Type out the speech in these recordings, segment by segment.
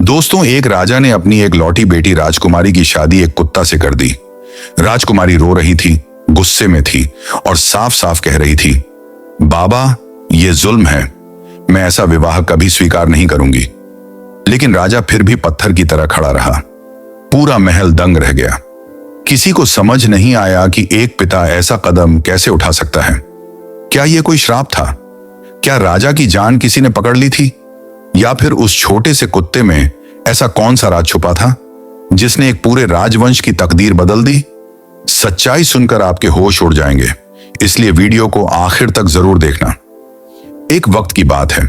दोस्तों, एक राजा ने अपनी एक लौटी बेटी राजकुमारी की शादी एक कुत्ता से कर दी। राजकुमारी रो रही थी, गुस्से में थी और साफ साफ कह रही थी, बाबा, ये जुल्म है, मैं ऐसा विवाह कभी स्वीकार नहीं करूंगी। लेकिन राजा फिर भी पत्थर की तरह खड़ा रहा। पूरा महल दंग रह गया। किसी को समझ नहीं आया कि एक पिता ऐसा कदम कैसे उठा सकता है। क्या यह कोई श्राप था? क्या राजा की जान किसी ने पकड़ ली थी? या फिर उस छोटे से कुत्ते में ऐसा कौन सा राज छुपा था जिसने एक पूरे राजवंश की तकदीर बदल दी? सच्चाई सुनकर आपके होश उड़ जाएंगे, इसलिए वीडियो को आखिर तक जरूर देखना। एक वक्त की बात है,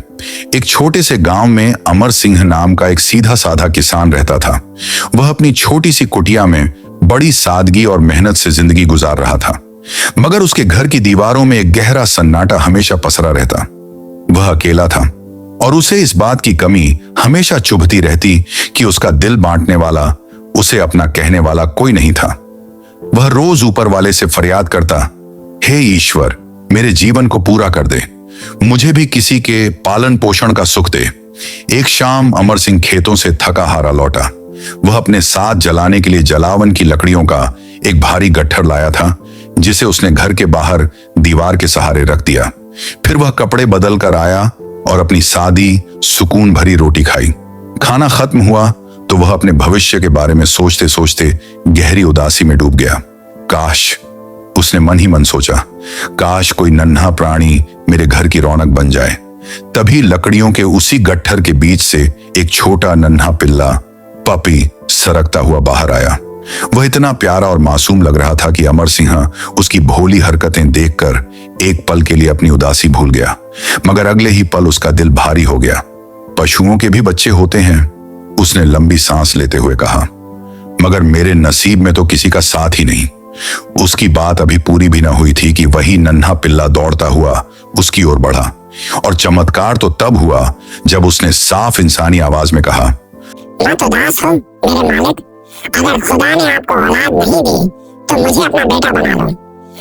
एक छोटे से गांव में अमर सिंह नाम का एक सीधा साधा किसान रहता था। वह अपनी छोटी सी कुटिया में बड़ी सादगी और मेहनत से जिंदगी गुजार रहा था, मगर उसके घर की दीवारों में एक गहरा सन्नाटा हमेशा पसरा रहता। वह अकेला था और उसे इस बात की कमी हमेशा चुभती रहती कि उसका दिल बांटने वाला, उसे अपना कहने वाला कोई नहीं था। वह रोज ऊपर वाले से फरियाद करता, हे ईश्वर, मेरे जीवन को पूरा कर दे, मुझे भी किसी के पालन पोषण का सुख दे। एक शाम अमर सिंह खेतों से थका हारा लौटा। वह अपने साथ जलाने के लिए जलावन की लकड़ियों का एक भारी गट्ठर लाया था, जिसे उसने घर के बाहर दीवार के सहारे रख दिया। फिर वह कपड़े बदल कर आया और अपनी सादी सुकून भरी रोटी खाई। खाना खत्म हुआ तो वह अपने भविष्य के बारे में सोचते सोचते गहरी उदासी में डूब गया। काश, उसने मन ही मन सोचा, काश कोई नन्हा प्राणी मेरे घर की रौनक बन जाए। तभी लकड़ियों के उसी गट्ठर के बीच से एक छोटा नन्हा पिल्ला, पपी, सरकता हुआ बाहर आया। वह इतना प्यारा और मासूम लग रहा था कि अमर सिंह उसकी भोली हरकतें देखकर एक पल के लिए अपनी उदासी भूल गया, मगर अगले ही पल उसका दिल भारी हो गया। पशुओं के भी बच्चे होते हैं, उसने लंबी सांस लेते हुए कहा, मगर मेरे नसीब में तो किसी का साथ ही नहीं। उसकी बात अभी पूरी भी ना हुई थी कि वही नन्हा पिल्ला दौड़ता हुआ उसकी ओर बढ़ा। और चमत्कार तो तब हुआ जब उसने साफ इंसानी आवाज में कहा, मत उदास हो मेरे मालिक, अगर खुदा ने आपको औलाद नहीं दी तो मुझे अपना बेटा बना लो।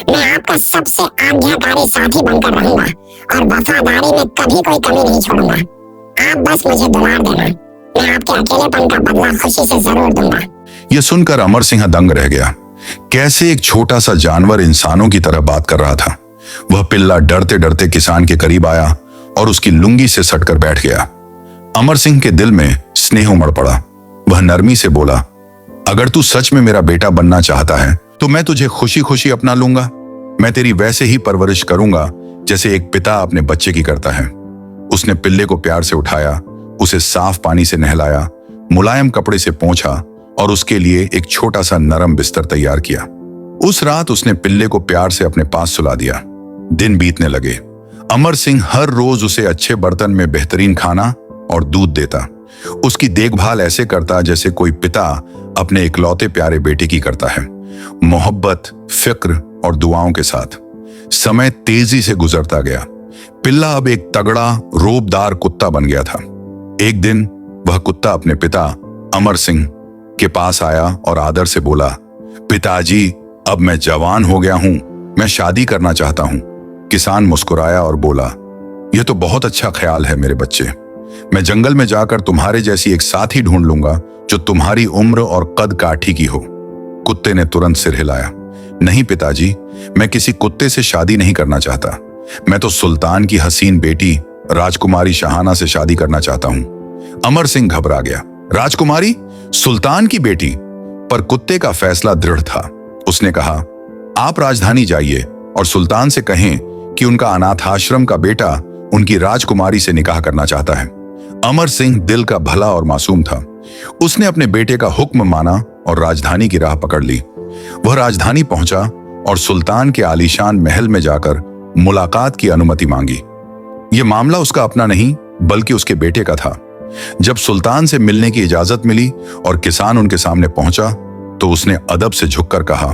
मैं आपका सबसे आज्ञाकारी साथी बनकर रहूंगा और वफादारी में कभी कोई कमी नहीं छोड़ूंगा। आप बस मुझे दुलार देना, मैं आपके अकेलेपन का बदला खुशी से जरूर दूंगा। यह सुनकर अमर सिंह दंग रह गया। कैसे एक छोटा सा जानवर इंसानों की तरह बात कर रहा था। वह पिल्ला डरते डरते किसान के करीब आया और उसकी लुंगी से सटकर बैठ गया। अमर सिंह के दिल में स्नेह उमड़ पड़ा। वह नरमी से बोला, अगर तू सच में मेरा बेटा बनना चाहता है तो मैं तुझे खुशी खुशी अपना लूंगा। मैं तेरी वैसे ही परवरिश करूंगा जैसे एक पिता अपने बच्चे की करता है। उसने पिल्ले को प्यार से उठाया, उसे साफ पानी से नहलाया, मुलायम कपड़े से पोंछा और उसके लिए एक छोटा सा नरम बिस्तर तैयार किया। उस रात उसने पिल्ले को प्यार से अपने पास सुला दिया। दिन बीतने लगे। अमर सिंह हर रोज उसे अच्छे बर्तन में बेहतरीन खाना और दूध देता। उसकी देखभाल ऐसे करता जैसे कोई पिता अपने इकलौते प्यारे बेटे की करता है, मोहब्बत, फिक्र और दुआओं के साथ। समय तेजी से गुजरता गया। पिल्ला अब एक तगड़ा, रोबदार कुत्ता बन गया था। एक दिन वह कुत्ता अपने पिता अमर सिंह के पास आया और आदर से बोला, पिताजी, अब मैं जवान हो गया हूं, मैं शादी करना चाहता हूं। किसान मुस्कुराया और बोला, यह तो बहुत अच्छा ख्याल है मेरे बच्चे। मैं जंगल में जाकर तुम्हारे जैसी एक साथी ढूंढ लूंगा जो तुम्हारी उम्र और कद काठी की हो। कुत्ते ने तुरंत सिर हिलाया, नहीं पिताजी, मैं किसी कुत्ते से शादी नहीं करना चाहता। मैं तो सुल्तान की हसीन बेटी राजकुमारी शाहाना से शादी करना चाहता हूं। अमर सिंह घबरा गया। राजकुमारी? सुल्तान की बेटी? पर कुत्ते का फैसला दृढ़ था। उसने कहा, आप राजधानी जाइए और सुल्तान से कहें कि उनका अनाथाश्रम का बेटा उनकी राजकुमारी से निकाह करना चाहता है। अमर सिंह दिल का भला और मासूम था। उसने अपने बेटे का हुक्म माना और राजधानी की राह पकड़ ली। वह राजधानी पहुंचा और सुल्तान के आलीशान महल में जाकर मुलाकात की अनुमति मांगी। यह मामला उसका अपना नहीं बल्कि उसके बेटे का था। जब सुल्तान से मिलने की इजाजत मिली और किसान उनके सामने पहुंचा तो उसने अदब से झुककर कहा,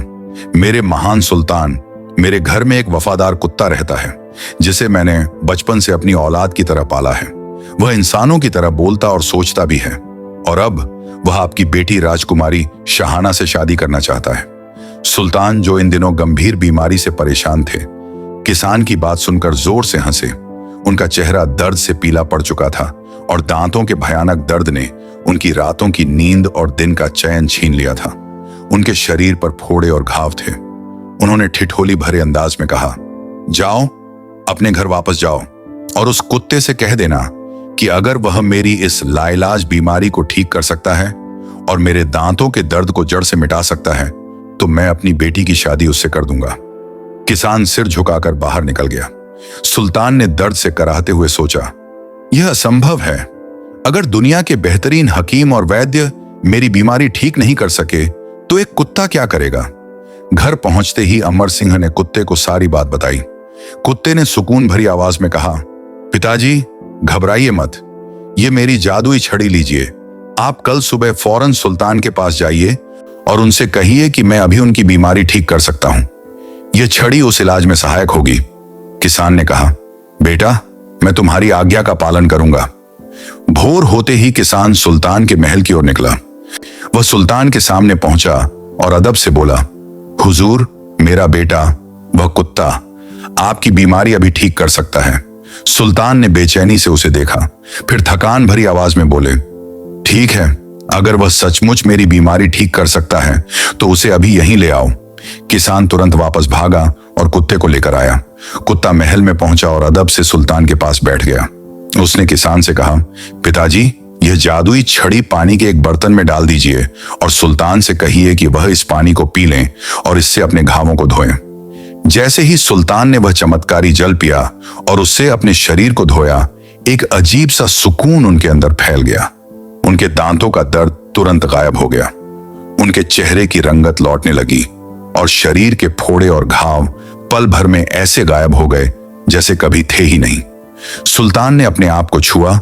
मेरे महान सुल्तान, मेरे घर में एक वफादार कुत्ता रहता है जिसे मैंने बचपन से अपनी औलाद की तरह पाला है। वह इंसानों की तरह बोलता और सोचता भी है और अब वह आपकी बेटी राजकुमारी शाहाना से शादी करना चाहता है। सुल्तान, जो इन दिनों गंभीर बीमारी से परेशान थे, किसान की बात सुनकर जोर से हंसे। उनका चेहरा दर्द से पीला पड़ चुका था और दांतों के भयानक दर्द ने उनकी रातों की नींद और दिन का चैन छीन लिया था। उनके शरीर पर फोड़े और घाव थे। उन्होंने ठिठोली भरे अंदाज में कहा, जाओ, अपने घर वापस जाओ और उस कुत्ते से कह देना कि अगर वह मेरी इस लाइलाज बीमारी को ठीक कर सकता है और मेरे दांतों के दर्द को जड़ से मिटा सकता है तो मैं अपनी बेटी की शादी उससे कर दूंगा। किसान सिर झुकाकर बाहर निकल गया। सुल्तान ने दर्द से कराहते हुए सोचा, यह असंभव है। अगर दुनिया के बेहतरीन हकीम और वैद्य मेरी बीमारी ठीक नहीं कर सके तो एक कुत्ता क्या करेगा। घर पहुंचते ही अमर सिंह ने कुत्ते को सारी बात बताई। कुत्ते ने सुकून भरी आवाज में कहा, पिताजी घबराइए मत, ये मेरी जादुई छड़ी लीजिए। आप कल सुबह फौरन सुल्तान के पास जाइए और उनसे कहिए कि मैं अभी उनकी बीमारी ठीक कर सकता हूं। यह छड़ी उस इलाज में सहायक होगी। किसान ने कहा, बेटा मैं तुम्हारी आज्ञा का पालन करूंगा। भोर होते ही किसान सुल्तान के महल की ओर निकला। वह सुल्तान के सामने पहुंचा और अदब से बोला, हुजूर, मेरा बेटा वह कुत्ता आपकी बीमारी अभी ठीक कर सकता है। सुल्तान ने बेचैनी से उसे देखा, फिर थकान भरी आवाज में बोले, ठीक है, अगर वह सचमुच मेरी बीमारी ठीक कर सकता है तो उसे अभी यहीं ले आओ। किसान तुरंत वापस भागा और कुत्ते को लेकर आया। कुत्ता महल में पहुंचा और अदब से सुल्तान के पास बैठ गया। उसने किसान से कहा, पिताजी यह जादुई छड़ी पानी के एक बर्तन में डाल दीजिए और सुल्तान से कहिए कि वह इस पानी को पी लें और इससे अपने घावों को धोएं। जैसे ही सुल्तान ने वह चमत्कारी जल पिया और उससे अपने शरीर को धोया, एक अजीब सा सुकून उनके अंदर फैल गया। उनके दांतों का दर्द तुरंत गायब हो गया। उनके चेहरे की रंगत लौटने लगी और शरीर के फोड़े और घाव पल भर में ऐसे गायब हो गए जैसे कभी थे ही नहीं। सुल्तान ने अपने आप को छुआ,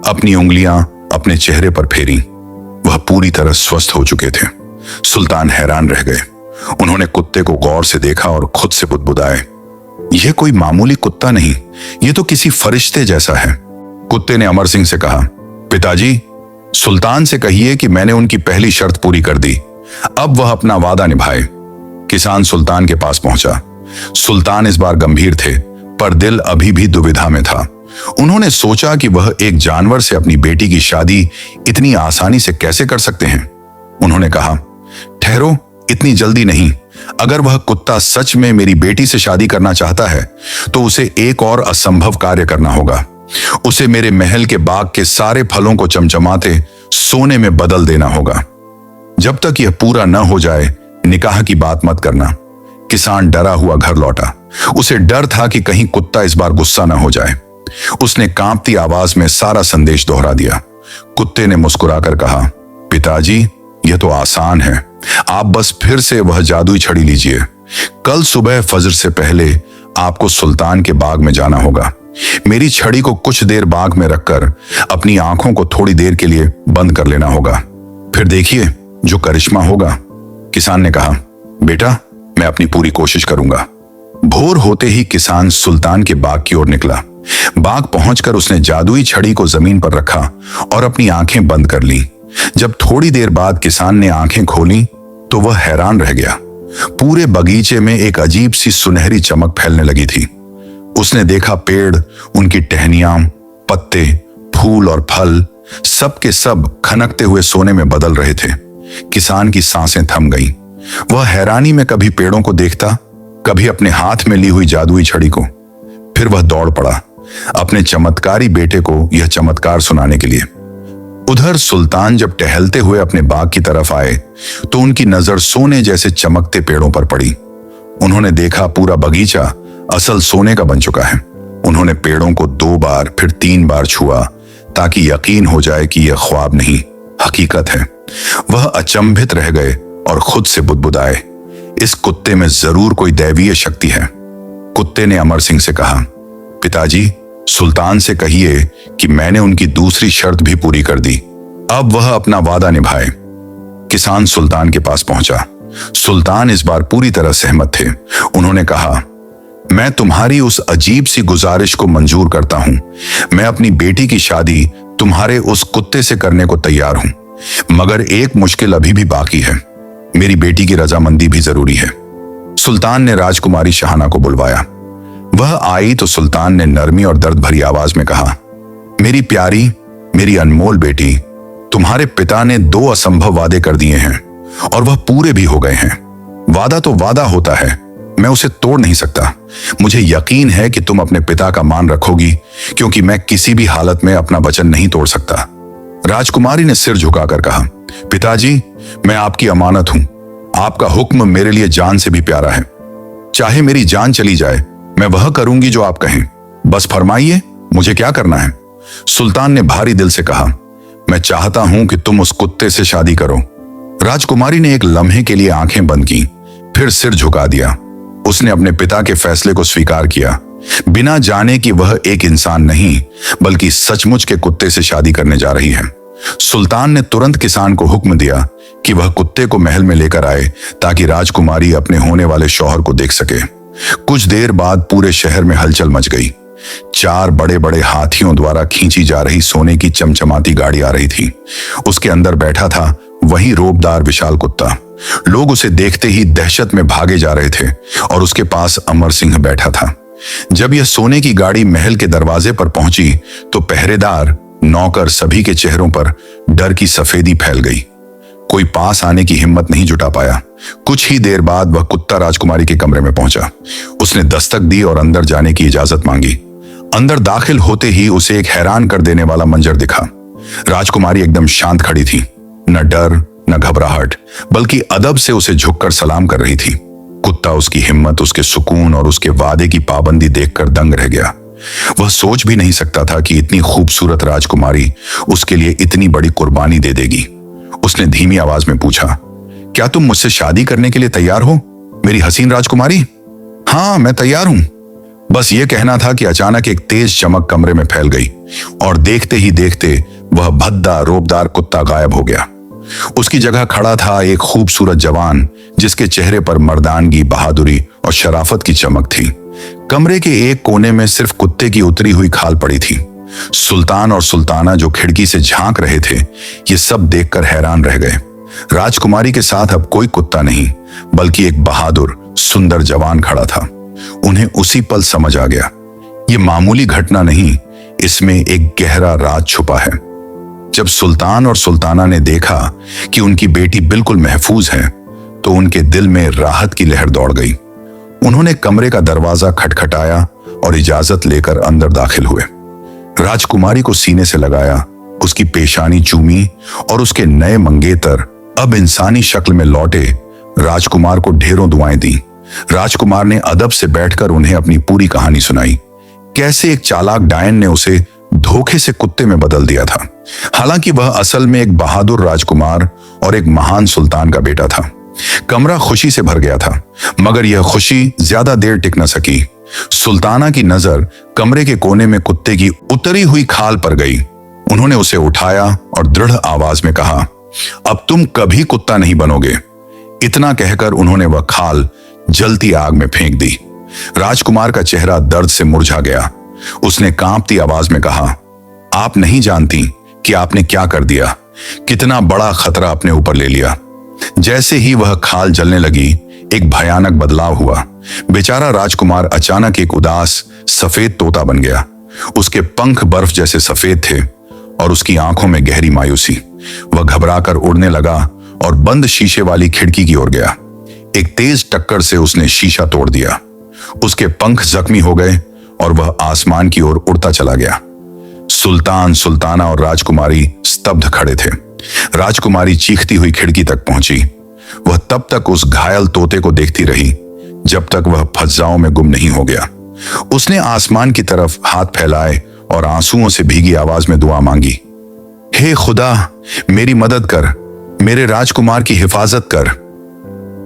अपनी उंगलियां अपने चेहरे पर फेरी। वह पूरी तरह स्वस्थ हो चुके थे। सुल्तान हैरान रह गए। उन्होंने कुत्ते को गौर से देखा और खुद से बुदबुदाए, यह कोई मामूली कुत्ता नहीं, यह तो किसी फरिश्ते जैसा है। कुत्ते ने अमर सिंह से कहा, पिताजी सुल्तान से कहिए कि मैंने उनकी पहली शर्त पूरी कर दी, अब वह अपना वादा निभाए। किसान सुल्तान के पास पहुंचा। सुल्तान इस बार गंभीर थे पर दिल अभी भी दुविधा में था। उन्होंने सोचा कि वह एक जानवर से अपनी बेटी की शादी इतनी आसानी से कैसे कर सकते हैं। उन्होंने कहा, ठहरो, इतनी जल्दी नहीं। अगर वह कुत्ता सच में मेरी बेटी से शादी करना चाहता है तो उसे एक और असंभव कार्य करना होगा। उसे मेरे महल के बाग के सारे फलों को चमचमाते सोने में बदल देना होगा। जब तक यह पूरा न हो जाए निकाह की बात मत करना। किसान डरा हुआ घर लौटा। उसे डर था कि कहीं कुत्ता इस बार गुस्सा न हो जाए। उसने कांपती आवाज में सारा संदेश दोहरा दिया। कुत्ते ने मुस्कुराकर कहा, पिताजी यह तो आसान है, आप बस फिर से वह जादुई छड़ी लीजिए। कल सुबह फजर से पहले आपको सुल्तान के बाग में जाना होगा। मेरी छड़ी को कुछ देर बाग में रखकर अपनी आंखों को थोड़ी देर के लिए बंद कर लेना होगा, फिर देखिए जो करिश्मा होगा। किसान ने कहा, बेटा मैं अपनी पूरी कोशिश करूंगा। भोर होते ही किसान सुल्तान के बाग की ओर निकला। बाग पहुंचकर उसने जादुई छड़ी को जमीन पर रखा और अपनी आंखें बंद कर ली। जब थोड़ी देर बाद किसान ने आंखें खोली तो वह हैरान रह गया। पूरे बगीचे में एक अजीब सी सुनहरी चमक फैलने लगी थी। उसने देखा पेड़, उनकी टहनियां, पत्ते, फूल और फल सब के सब खनकते हुए सोने में बदल रहे थे। किसान की सांसें थम गईं। वह हैरानी में कभी पेड़ों को देखता, कभी अपने हाथ में ली हुई जादुई छड़ी को। फिर वह दौड़ पड़ा अपने चमत्कारी बेटे को यह चमत्कार सुनाने के लिए। उधर सुल्तान जब टहलते हुए अपने बाग की तरफ आए तो उनकी नजर सोने जैसे चमकते पेड़ों पर पड़ी। उन्होंने देखा पूरा बगीचा असल सोने का बन चुका है। उन्होंने पेड़ों को 2 बार फिर 3 बार छुआ ताकि यकीन हो जाए कि यह ख्वाब नहीं, हकीकत है। वह अचंभित रह गए और खुद से बुदबुदाए, इस कुत्ते में जरूर कोई दैवीय शक्ति है। कुत्ते ने अमर सिंह से कहा, पिताजी सुल्तान से कहिए कि मैंने उनकी दूसरी शर्त भी पूरी कर दी, अब वह अपना वादा निभाए। किसान सुल्तान के पास पहुंचा। सुल्तान इस बार पूरी तरह सहमत थे। उन्होंने कहा, मैं तुम्हारी उस अजीब सी गुजारिश को मंजूर करता हूं। मैं अपनी बेटी की शादी तुम्हारे उस कुत्ते से करने को तैयार हूं, मगर एक मुश्किल अभी भी बाकी है। मेरी बेटी की रजामंदी भी जरूरी है। सुल्तान ने राजकुमारी शहाना को बुलवाया। वह आई तो सुल्तान ने नरमी और दर्द भरी आवाज में कहा, मेरी प्यारी, मेरी अनमोल बेटी, तुम्हारे पिता ने 2 असंभव वादे कर दिए हैं और वह पूरे भी हो गए हैं। वादा तो वादा होता है, मैं उसे तोड़ नहीं सकता। मुझे यकीन है कि तुम अपने पिता का मान रखोगी, क्योंकि मैं किसी भी हालत में अपना वचन नहीं तोड़ सकता। राजकुमारी ने सिर झुकाकर कहा, पिताजी, मैं आपकी अमानत हूं। आपका हुक्म मेरे लिए जान से भी प्यारा है। चाहे मेरी जान चली जाए, मैं वह करूंगी जो आप कहें। बस फरमाइए, मुझे क्या करना है? सुल्तान ने भारी दिल से कहा, मैं चाहता हूं कि तुम उस कुत्ते से शादी करो। राजकुमारी ने एक लम्हे के लिए आंखें बंद की, फिर सिर झुका दिया। उसने अपने पिता के फैसले को स्वीकार किया, बिना जाने कि वह एक इंसान नहीं बल्कि सचमुच के कुत्ते से शादी करने जा रही है। सुल्तान ने तुरंत किसान को हुक्म दिया कि वह कुत्ते को महल में लेकर आए, ताकि राजकुमारी अपने होने वाले शौहर को देख सके। कुछ देर बाद पूरे शहर में हलचल मच गई। 4 बड़े बड़े हाथियों द्वारा खींची जा रही सोने की चमचमाती गाड़ी आ रही थी। उसके अंदर बैठा था वही रोबदार विशाल कुत्ता। लोग उसे देखते ही दहशत में भागे जा रहे थे और उसके पास अमर सिंह बैठा था। जब यह सोने की गाड़ी महल के दरवाजे पर पहुंची तो पहरेदार, नौकर सभी के चेहरों पर डर की सफेदी फैल गई। कोई पास आने की हिम्मत नहीं जुटा पाया। कुछ ही देर बाद वह कुत्ता राजकुमारी के कमरे में पहुंचा। उसने दस्तक दी और अंदर जाने की इजाजत मांगी। अंदर दाखिल होते ही उसे एक हैरान कर देने वाला मंजर दिखा। राजकुमारी एकदम शांत खड़ी थी, न डर न घबराहट, बल्कि अदब से उसे झुककर सलाम कर रही थी। कुत्ता उसकी हिम्मत, उसके सुकून और उसके वादे की पाबंदी देखकर दंग रह गया। वह सोच भी नहीं सकता था कि इतनी खूबसूरत राजकुमारी उसके लिए इतनी बड़ी कुर्बानी दे देगी। उसने धीमी आवाज में पूछा, क्या तुम मुझसे शादी करने के लिए तैयार हो, मेरी हसीन राजकुमारी? हाँ, मैं तैयार हूं। बस ये कहना था कि अचानक एक तेज चमक कमरे में फैल गई और देखते ही देखते वह भद्दा रोबदार कुत्ता गायब हो गया। उसकी जगह खड़ा था एक खूबसूरत जवान, जिसके चेहरे पर मर्दानगी, बहादुरी और शराफत की चमक थी। कमरे के एक कोने में सिर्फ कुत्ते की उतरी हुई खाल पड़ी थी। सुल्तान और सुल्ताना जो खिड़की से झांक रहे थे, ये सब देखकर हैरान रह गए। राजकुमारी के साथ अब कोई कुत्ता नहीं बल्कि एक बहादुर, सुंदर जवान खड़ा था। उन्हें उसी पल समझ आ गया, ये मामूली घटना नहीं, इसमें एक गहरा राज छुपा है। जब सुल्तान और सुल्ताना ने देखा कि उनकी बेटी बिल्कुल महफूज है, तो उनके दिल में राहत की लहर दौड़ गई। उन्होंने कमरे का दरवाजा खटखटाया और इजाजत लेकर अंदर दाखिल हुए। राजकुमारी को सीने से लगाया, उसकी पेशानी चूमी और उसके नए मंगेतर अब इंसानी शक्ल में लौटे राजकुमार को ढेरों दुआएं दी। राजकुमार ने अदब से बैठकर उन्हें अपनी पूरी कहानी सुनाई। कैसे एक चालाक डायन ने उसे धोखे से कुत्ते में बदल दिया था। हालांकि वह असल में एक बहादुर राजकुमार और एक महान सुल्तान का बेटा था। कमरा खुशी से भर गया था, मगर यह खुशी ज्यादा देर टिक न सकी। सुल्ताना की नजर कमरे के कोने में कुत्ते की उतरी हुई खाल पर गई। उन्होंने उसे उठाया और दृढ़ आवाज में कहा, अब तुम कभी कुत्ता नहीं बनोगे। इतना कहकर उन्होंने वह खाल जलती आग में फेंक दी। राजकुमार का चेहरा दर्द से मुरझा गया। उसने कांपती आवाज में कहा, आप नहीं जानती कि आपने क्या कर दिया, कितना बड़ा खतरा अपने ऊपर ले लिया। जैसे ही वह खाल जलने लगी, एक भयानक बदलाव हुआ। बेचारा राजकुमार अचानक एक उदास सफेद तोता बन गया। उसके पंख बर्फ जैसे सफेद थे और उसकी आंखों में गहरी मायूसी। वह घबराकर उड़ने लगा और बंद शीशे वाली खिड़की की ओर गया। एक तेज टक्कर से उसने शीशा तोड़ दिया। उसके पंख जख्मी हो गए और वह आसमान की ओर उड़ता चला गया। सुल्तान, सुल्ताना और राजकुमारी स्तब्ध खड़े थे। राजकुमारी चीखती हुई खिड़की तक पहुंची। वह तब तक उस घायल तोते को देखती रही जब तक वह फज्जाओं में गुम नहीं हो गया। उसने आसमान की तरफ हाथ फैलाए और आंसुओं से भीगी आवाज में दुआ मांगी, हे खुदा, मेरी मदद कर, मेरे राजकुमार की हिफाजत कर।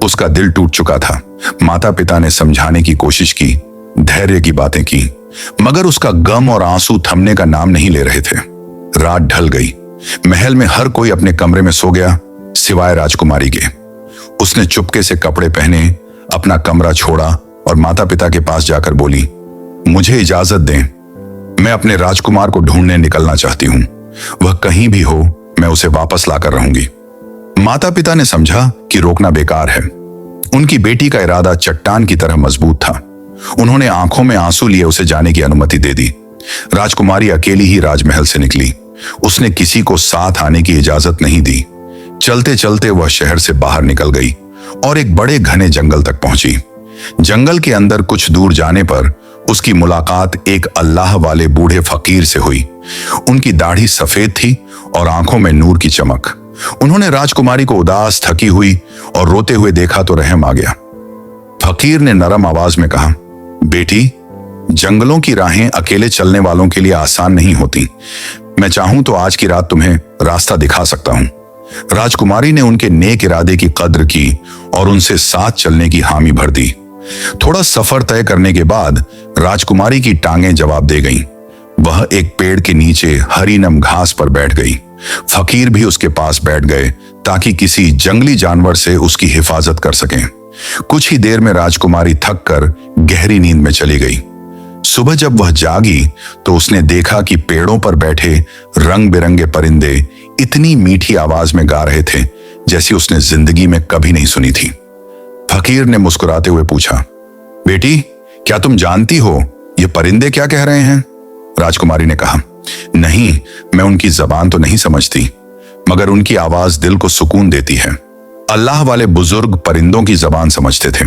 उसका दिल टूट चुका था। माता पिता ने समझाने की कोशिश की, धैर्य की बातें की, मगर उसका गम और आंसू थमने का नाम नहीं ले रहे थे। रात ढल गई। महल में हर कोई अपने कमरे में सो गया, सिवाय राजकुमारी के। उसने चुपके से कपड़े पहने, अपना कमरा छोड़ा और माता पिता के पास जाकर बोली, मुझे इजाजत दें, मैं अपने राजकुमार को ढूंढने निकलना चाहती हूं। वह कहीं भी हो, मैं उसे वापस लाकर रहूंगी। माता पिता ने समझा कि रोकना बेकार है। उनकी बेटी का इरादा चट्टान की तरह मजबूत था। उन्होंने आंखों में आंसू लिए उसे जाने की अनुमति दे दी। राजकुमारी अकेली ही राजमहल से निकली। उसने किसी को साथ आने की इजाजत नहीं दी। चलते चलते वह शहर से बाहर निकल गई और एक बड़े घने जंगल तक पहुंची। जंगल के अंदर कुछ दूर जाने पर उसकी मुलाकात एक अल्लाह वाले बूढ़े फकीर से हुई। उनकी दाढ़ी सफेद थी और आंखों में नूर की चमक। उन्होंने राजकुमारी को उदास, थकी हुई और रोते हुए देखा तो रहम आ गया। फकीर ने नरम आवाज में कहा, बेटी, जंगलों की राहें अकेले चलने वालों के लिए आसान नहीं होती। मैं चाहूं तो आज की रात तुम्हें रास्ता दिखा सकता हूं। राजकुमारी ने उनके नेक इरादे की कद्र की और उनसे साथ चलने की हामी भर दी। थोड़ा सफर तय करने के बाद राजकुमारी की टांगें जवाब दे गईं। वह एक पेड़ के नीचे हरी नम घास पर बैठ गई। फकीर भी उसके पास बैठ गए ताकि किसी जंगली जानवर से उसकी हिफाजत कर सकें। कुछ ही देर में राजकुमारी थक कर गहरी नींद में चली गई। सुबह जब वह जागी तो उसने देखा कि पेड़ों पर बैठे रंग बिरंगे परिंदे इतनी मीठी आवाज में गा रहे थे जैसी उसने जिंदगी में कभी नहीं सुनी थी। फकीर ने मुस्कुराते हुए पूछा, बेटी, क्या तुम जानती हो ये परिंदे क्या कह रहे हैं? राजकुमारी ने कहा, नहीं, मैं उनकी जबान तो नहीं समझती, मगर उनकी आवाज दिल को सुकून देती है। अल्लाह वाले बुजुर्ग परिंदों की जबान समझते थे।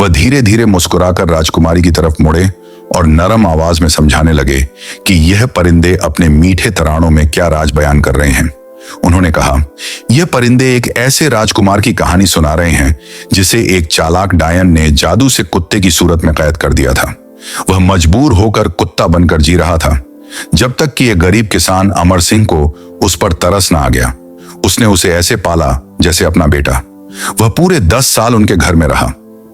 वह धीरे धीरे मुस्कुराकर राजकुमारी की तरफ मुड़े और नरम आवाज में समझाने लगे कि यह परिंदे अपने मीठे तरानों में क्या राज बयान कर रहे हैं। उन्होंने कहा, यह परिंदे एक ऐसे राजकुमार की कहानी सुना रहे हैं जिसे एक चालाक डायन ने जादू से कुत्ते की सूरत में कैद कर दिया था। वह मजबूर होकर कुत्ता बनकर जी रहा था जब तक कि यह गरीब किसान अमर सिंह को उस पर तरस न आ गया। उसने उसे ऐसे पाला जैसे अपना बेटा। वह पूरे 10 साल उनके घर में रहा।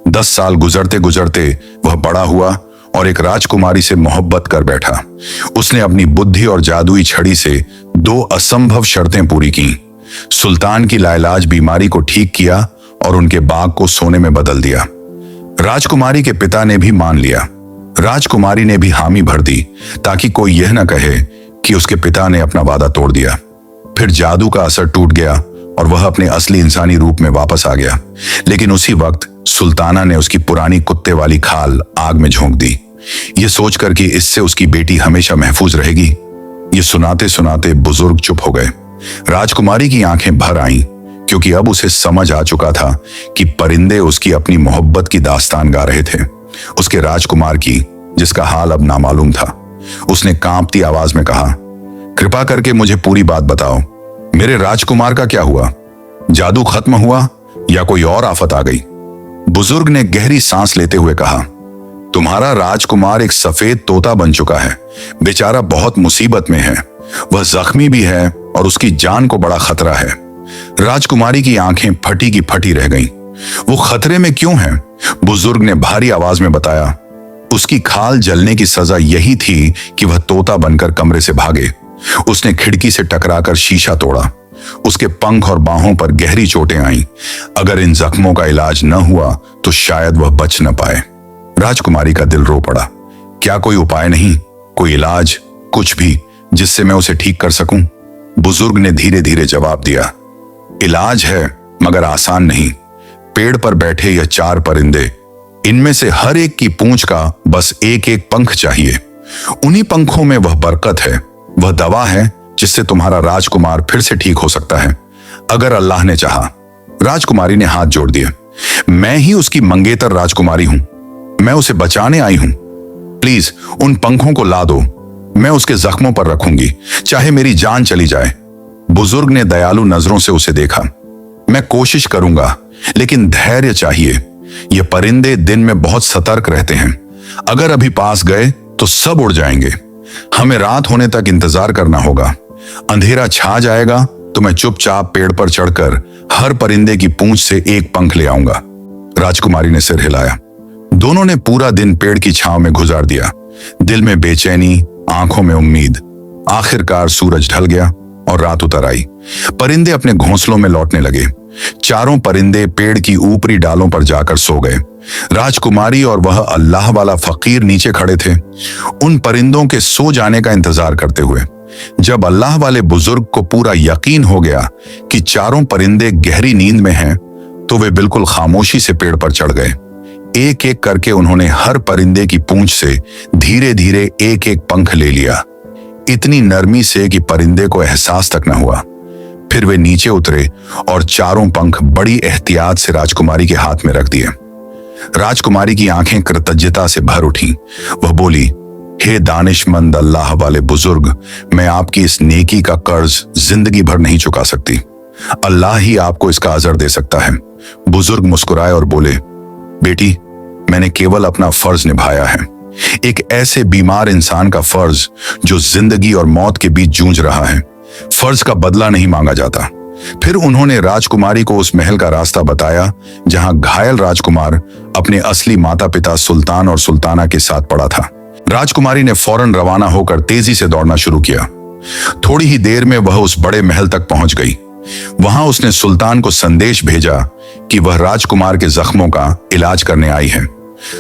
10 साल गुजरते गुजरते वह बड़ा हुआ और एक राजकुमारी से मोहब्बत कर बैठा। उसने अपनी बुद्धि और जादुई छड़ी से 2 असंभव शर्तें पूरी की। सुल्तान की लाइलाज बीमारी को ठीक किया और उनके बाग को सोने में बदल दिया। राजकुमारी के पिता ने भी मान लिया। राजकुमारी ने भी हामी भर दी ताकि कोई यह न कहे कि उसके पिता ने अपना वादा तोड़ दिया। फिर जादू का असर टूट गया और वह अपने असली इंसानी रूप में वापस आ गया। लेकिन उसी वक्त सुल्ताना ने उसकी पुरानी कुत्ते वाली खाल आग में झोंक दी, ये सोचकर कि इससे उसकी बेटी हमेशा महफूज रहेगी। ये सुनाते सुनाते बुजुर्ग चुप हो गए। राजकुमारी की आंखें भर आईं क्योंकि अब उसे समझ आ चुका था कि परिंदे उसकी अपनी मोहब्बत की दास्तान गा रहे थे, उसके राजकुमार की, जिसका हाल अब नामालूम था। उसने कांपती आवाज में कहा, कृपा करके मुझे पूरी बात बताओ। मेरे राजकुमार का क्या हुआ? जादू खत्म हुआ या कोई और आफत आ गई? बुजुर्ग ने गहरी सांस लेते हुए कहा, तुम्हारा राजकुमार एक सफेद तोता बन चुका है। बेचारा बहुत मुसीबत में है। वह जख्मी भी है और उसकी जान को बड़ा खतरा है। राजकुमारी की आंखें फटी की फटी रह गईं। वो खतरे में क्यों है? बुजुर्ग ने भारी आवाज में बताया, उसकी खाल जलने की सजा यही थी कि वह तोता बनकर कमरे से भागे। उसने खिड़की से टकराकर शीशा तोड़ा। उसके पंख और बाहों पर गहरी चोटें आईं। अगर इन जख्मों का इलाज न हुआ तो शायद वह बच न पाए। राजकुमारी का दिल रो पड़ा। क्या कोई उपाय नहीं, कोई इलाज, कुछ भी जिससे मैं उसे ठीक कर सकूं? बुजुर्ग ने धीरे धीरे जवाब दिया, इलाज है मगर आसान नहीं। पेड़ पर बैठे यह 4 परिंदे, इनमें से हर एक की पूंछ का बस एक एक पंख चाहिए। उन्हीं पंखों में वह बरकत है, वह दवा है जिससे तुम्हारा राजकुमार फिर से ठीक हो सकता है, अगर अल्लाह ने चाहा। राजकुमारी ने हाथ जोड़ दिए, मैं ही उसकी मंगेतर राजकुमारी हूं, मैं उसे बचाने आई हूं। प्लीज उन पंखों को ला दो, मैं उसके जख्मों पर रखूंगी, चाहे मेरी जान चली जाए। बुजुर्ग ने दयालु नजरों से उसे देखा। मैं कोशिश करूंगा, लेकिन धैर्य चाहिए। ये परिंदे दिन में बहुत सतर्क रहते हैं। अगर अभी पास गए तो सब उड़ जाएंगे। हमें रात होने तक इंतजार करना होगा। अंधेरा छा जाएगा तो मैं चुपचाप पेड़ पर चढ़कर हर परिंदे की पूंछ से एक पंख ले आऊंगा। राजकुमारी ने सिर हिलाया। दोनों ने पूरा दिन पेड़ की छांव में गुजार दिया, दिल में बेचैनी, आंखों में उम्मीद। आखिरकार सूरज ढल गया और रात उतर आई। परिंदे अपने घोंसलों में लौटने लगे। चारों परिंदे पेड़ की ऊपरी डालों पर जाकर सो गए। राजकुमारी और वह अल्लाह वाला फकीर नीचे खड़े थे, उन परिंदों के सो जाने का इंतजार करते हुए। जब अल्लाह वाले बुजुर्ग को पूरा यकीन हो गया कि चारों परिंदे गहरी नींद में हैं, तो वे बिल्कुल खामोशी से पेड़ पर चढ़ गए। एक एक करके उन्होंने हर परिंदे की पूंछ से धीरे धीरे एक एक पंख ले लिया। इतनी नरमी से कि परिंदे को एहसास तक न हुआ। फिर वे नीचे उतरे और चारों पंख बड़ी एहतियात से राजकुमारी के हाथ में रख दिए। राजकुमारी की आंखें कृतज्ञता से भर उठी। वह बोली, हे दानिशमंद अल्लाह वाले बुजुर्ग, मैं आपकी इस नेकी का कर्ज जिंदगी भर नहीं चुका सकती। अल्लाह ही आपको इसका अजर दे सकता है। बुजुर्ग मुस्कुराए और बोले, बेटी, मैंने केवल अपना फर्ज निभाया है, एक ऐसे बीमार इंसान का फर्ज जो जिंदगी और मौत के बीच जूझ रहा है। फर्ज का बदला नहीं मांगा जाता। फिर उन्होंने राजकुमारी को उस महल का रास्ता बताया जहां घायल राजकुमार अपने असली माता पिता सुल्तान और सुल्ताना के साथ पड़ा था। राजकुमारी ने फौरन रवाना होकर तेजी से दौड़ना शुरू किया। थोड़ी ही देर में वह उस बड़े महल तक पहुंच गई। वहां उसने सुल्तान को संदेश भेजा कि वह राजकुमार के जख्मों का इलाज करने आई है।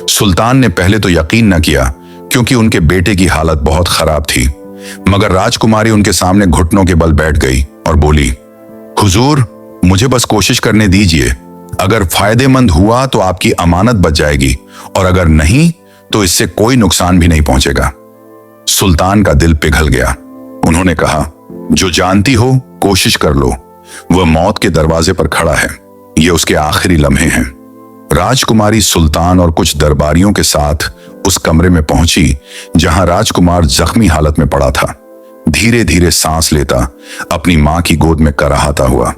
सुल्तान ने पहले तो यकीन न किया क्योंकि उनके बेटे की हालत बहुत खराब थी, मगर राजकुमारी उनके सामने घुटनों के बल बैठ गई और बोली, हुजूर, मुझे बस कोशिश करने दीजिए। अगर फायदेमंद हुआ तो आपकी अमानत बच जाएगी और अगर नहीं तो इससे कोई नुकसान भी नहीं पहुंचेगा। सुल्तान का दिल पिघल गया। उन्होंने कहा, जो जानती हो कोशिश कर लो। वह मौत के दरवाजे पर खड़ा है, ये उसके आखिरी लम्हे हैं। राजकुमारी सुल्तान और कुछ दरबारियों के साथ उस कमरे में पहुंची जहां राजकुमार जख्मी हालत में पड़ा था। धीरे धीरे सांस लेता अपनी मां की गोद में कराहता हुआ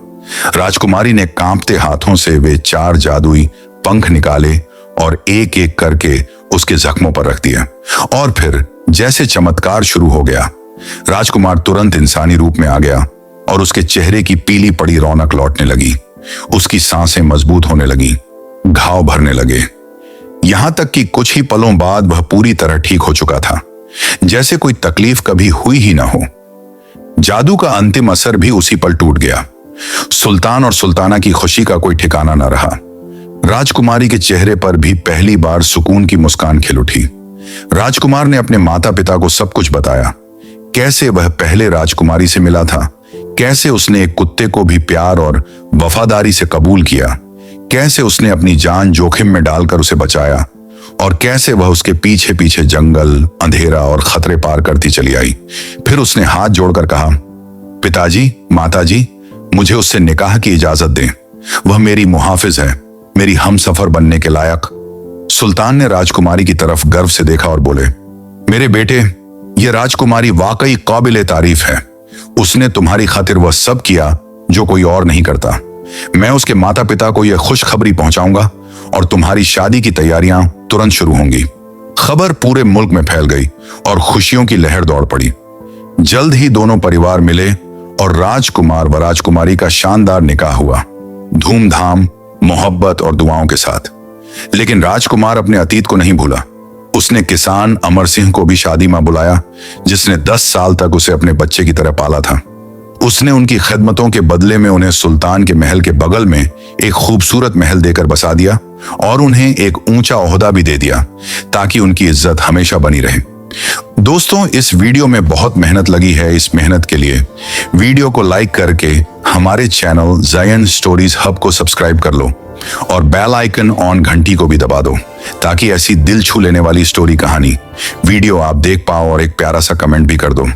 राजकुमारी ने कांपते हाथों से वे 4 जादुई पंख निकाले और एक एक करके उसके जख्मों पर रख दिया। और फिर जैसे चमत्कार शुरू हो गया, राजकुमार तुरंत इंसानी रूप में आ गया और उसके चेहरे की पीली पड़ी रौनक लौटने लगी। उसकी सांसें मजबूत होने लगी, घाव भरने लगे, यहां तक कि कुछ ही पलों बाद वह पूरी तरह ठीक हो चुका था, जैसे कोई तकलीफ कभी हुई ही ना हो। जादू का अंतिम असर भी उसी पल टूट गया। सुल्तान और सुल्ताना की खुशी का कोई ठिकाना न रहा। राजकुमारी के चेहरे पर भी पहली बार सुकून की मुस्कान खिल उठी। राजकुमार ने अपने माता पिता को सब कुछ बताया, कैसे वह पहले राजकुमारी से मिला था, कैसे उसने एक कुत्ते को भी प्यार और वफादारी से कबूल किया, कैसे उसने अपनी जान जोखिम में डालकर उसे बचाया और कैसे वह उसके पीछे पीछे जंगल, अंधेरा और खतरे पार करती चली आई। फिर उसने हाथ जोड़कर कहा, पिताजी, माताजी, मुझे उससे निकाह की इजाजत दें। वह मेरी मुहाफिज है, मेरी हमसफर बनने के लायक। सुल्तान ने राजकुमारी की तरफ गर्व से देखा और बोले, मेरे बेटे, यह राजकुमारी वाकई काबिले तारीफ है। उसने तुम्हारी खातिर वह सब किया जो कोई और नहीं करता। मैं उसके माता पिता को यह खुशखबरी पहुंचाऊंगा और तुम्हारी शादी की तैयारियां तुरंत शुरू होंगी। खबर पूरे मुल्क में फैल गई और खुशियों की लहर दौड़ पड़ी। जल्द ही दोनों परिवार मिले और राजकुमार व राजकुमारी का शानदार निकाह हुआ, धूमधाम, मोहब्बत और दुआओं के साथ। लेकिन राजकुमार अपने अतीत को नहीं भूला। उसने किसान अमर सिंह को भी शादी में बुलाया, जिसने 10 साल तक उसे अपने बच्चे की तरह पाला था। उसने उनकी खिदमतों के बदले में उन्हें सुल्तान के महल के बगल में एक खूबसूरत महल देकर बसा दिया और उन्हें एक ऊंचा ओहदा भी दे दिया ताकि उनकी इज्जत हमेशा बनी रहे। दोस्तों, इस वीडियो में बहुत मेहनत लगी है। इस मेहनत के लिए वीडियो को लाइक करके हमारे चैनल जायंट स्टोरीज हब को सब्सक्राइब कर लो और बेल आइकन ऑन घंटी को भी दबा दो ताकि ऐसी दिल छू लेने वाली स्टोरी कहानी वीडियो आप देख पाओ और एक प्यारा सा कमेंट भी कर दो।